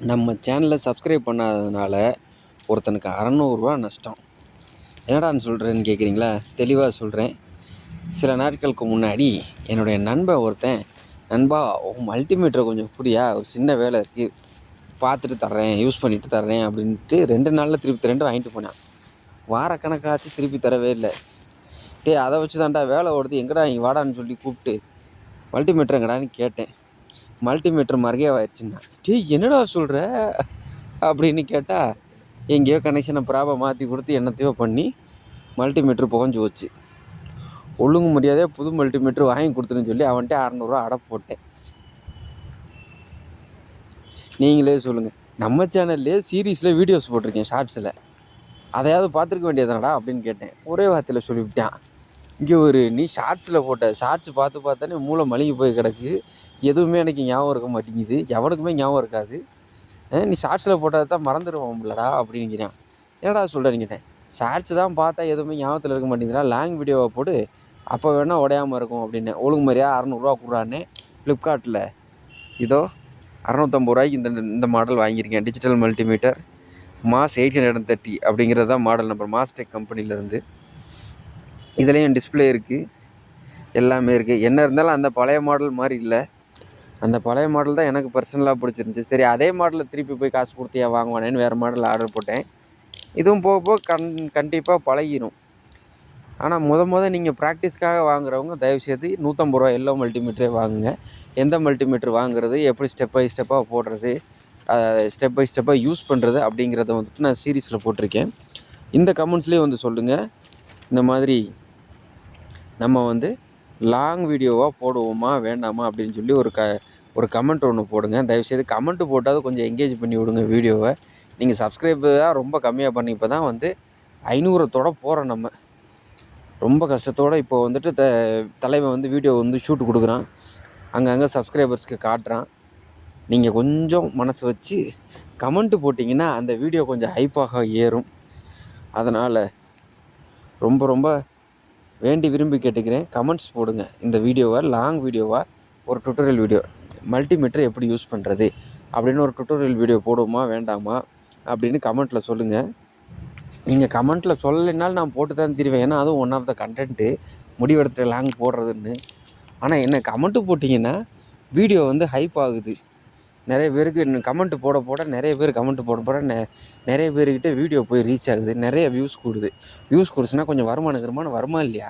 நம்ம சேனலை சப்ஸ்கிரைப் பண்ணாததுனால ஒருத்தனுக்கு ரூ. 600 நஷ்டம். என்னடான்னு சொல்கிறேன்னு கேட்குறீங்களா? தெளிவாக சொல்கிறேன். சில நாட்களுக்கு முன்னாடி என்னுடைய நண்பன் ஒருத்தன், நண்பா மல்டிமீட்டரை கொஞ்சம் குடியா, ஒரு சின்ன வேலை இருக்குது, பார்த்துட்டு தர்றேன், யூஸ் பண்ணிவிட்டு தர்றேன் அப்படின்ட்டு 2 நாளில் திருப்பி தரேன்ட்டு வாங்கிட்டு போனான். வாரக்கணக்காச்சு திருப்பி தரவே இல்லை. அதை வச்சு தான்டா வேலை ஓடுது, எங்கடா நீ வாடான்னு சொல்லி கூப்பிட்டு மல்டிமீட்டர் எங்கடான்னு கேட்டேன். மல்டிமீட்டர் மர்கையாகிடுச்சுன்னா, என்னடா சொல்கிற அப்படின்னு கேட்டால், எங்கேயோ கனெக்ஷனை ப்ராப்பராக மாற்றி கொடுத்து என்னத்தையோ பண்ணி மல்டிமீட்ரு புகஞ்சு போச்சு. ஒழுங்கு மரியாதையாக புது மல்டிமீட்ரு வாங்கி கொடுத்துருன்னு சொல்லி அவன்கிட்ட 600 அடை போட்டேன். நீங்களே சொல்லுங்கள். நம்ம சேனல்லே சீரீஸில் வீடியோஸ் போட்டிருக்கேன், ஷார்ட்ஸில். அதையாவது பார்த்துருக்க வேண்டியதுனடா அப்படின்னு கேட்டேன். ஒரே வார்த்தையில் சொல்லிவிட்டான். இங்கே நீ ஷார்ட்ஸில் போட்ட ஷார்ட்ஸ் பார்த்தானே மூளை மழுங்கி போய் கிடக்கு, எதுவுமே எனக்கு ஞாபகம் இருக்க மாட்டேங்குது, எவனுக்குமே ஞாபகம் இருக்காது. நீ ஷார்ட்ஸில் போட்டதை தான் மறந்துடுவோம்லடா அப்படிங்கிறான். என்னடா சொல்கிறேன்னு கேட்டேன். ஷார்ட்ஸ் தான் பார்த்தா எதுவுமே ஞாபகத்தில் இருக்க மாட்டேங்குதுடா, லாங் வீடியோவை போடு, அப்போ வேணால் உடையாமல் இருக்கும் அப்படின்னு. ஒழுங்கு மாதிரியாக 600 கொடுறான்னு ஃப்ளிப்கார்ட்டில் இதோ 650 இந்த மாடல் வாங்கியிருக்கேன். டிஜிட்டல் மல்டிமீட்டர் மாஸ் 830 அப்படிங்கிறது தான் மாடல் நம்பர், மாஸ்டெக் கம்பெனிலேருந்து. இதுலேயும் டிஸ்பிளே இருக்குது, எல்லாமே இருக்குது. என்ன இருந்தாலும் அந்த பழைய மாடல் மாதிரி இல்லை. அந்த பழைய மாடல் தான் எனக்கு பர்சனலாக பிடிச்சிருந்துச்சி. சரி, அதே மாடலில் திருப்பி போய் காசு கொடுத்தியா வாங்குவானேன்னு வேறு மாடல் ஆர்டர் போட்டேன். இதுவும் போக போக கண்டிப்பாக பழகிடும். ஆனால் நீங்கள் ப்ராக்டிஸ்க்காக வாங்குறவங்க தயவுசெய்து 150 எல்லோ மல்டிமீட்டரே வாங்குங்க. எந்த மல்டிமீட்டர் வாங்குறது, எப்படி ஸ்டெப் பை ஸ்டெப்பாக போடுறது, ஸ்டெப் பை ஸ்டெப்பாக யூஸ் பண்ணுறது அப்படிங்கிறத வந்துட்டு நான் சீரீஸில் போட்டிருக்கேன். இந்த கமெண்ட்ஸ்லேயே சொல்லுங்கள், இந்த மாதிரி நம்ம லாங் வீடியோவாக போடுவோமா வேண்டாமா அப்படின்னு சொல்லி ஒரு கமெண்ட் ஒன்று போடுங்க. தயவுசெய்து கமெண்ட்டு போட்டாவது கொஞ்சம் என்கேஜ் பண்ணி விடுங்க வீடியோவை. நீங்கள் சப்ஸ்கிரைபராக ரொம்ப கம்மியாக பண்ணி இப்போ தான் 500 போகிறோம். நம்ம ரொம்ப கஷ்டத்தோடு இப்போ தலைவன் வீடியோ ஷூட் கொடுக்குறான், அங்கங்கே சப்ஸ்கிரைபர்ஸ்க்கு காட்டுறான். நீங்கள் கொஞ்சம் மனசு வச்சு கமெண்ட்டு போட்டிங்கன்னா அந்த வீடியோ கொஞ்சம் ஹைப்பாக ஏறும். அதனால் ரொம்ப வேண்டி விரும்பி கேட்டுக்கிறேன், கமெண்ட்ஸ் போடுங்க. இந்த வீடியோவை லாங் வீடியோவாக ஒரு டுட்டோரியல் வீடியோ, மல்டிமீட்டர் எப்படி யூஸ் பண்ணுறது அப்படின்னு ஒரு டுட்டோரியல் வீடியோ போடுவோமா வேண்டாமா அப்படின்னு கமெண்ட்டில் சொல்லுங்கள். நீங்கள் கமெண்ட்டில் சொல்லலைனாலும் நான் போட்டு தான் தருவேன். ஏன்னா அதுவும் ஒன் ஆஃப் த கண்டென்ட்டு, முடிவெடுத்துட்டு லாங் போடுறதுன்னு. ஆனால் என்ன கமெண்ட்டு போட்டிங்கன்னா வீடியோ ஹைப் ஆகுது. நிறைய பேருக்கு கமெண்ட்டு போட நிறைய பேர் கமெண்ட்டு போட நிறைய பேர்கிட்ட வீடியோ போய் ரீச் ஆகுது, நிறைய வியூஸ் கூடுது. வியூஸ் கூடுச்சுன்னா கொஞ்சம் வருமானம் இல்லையா?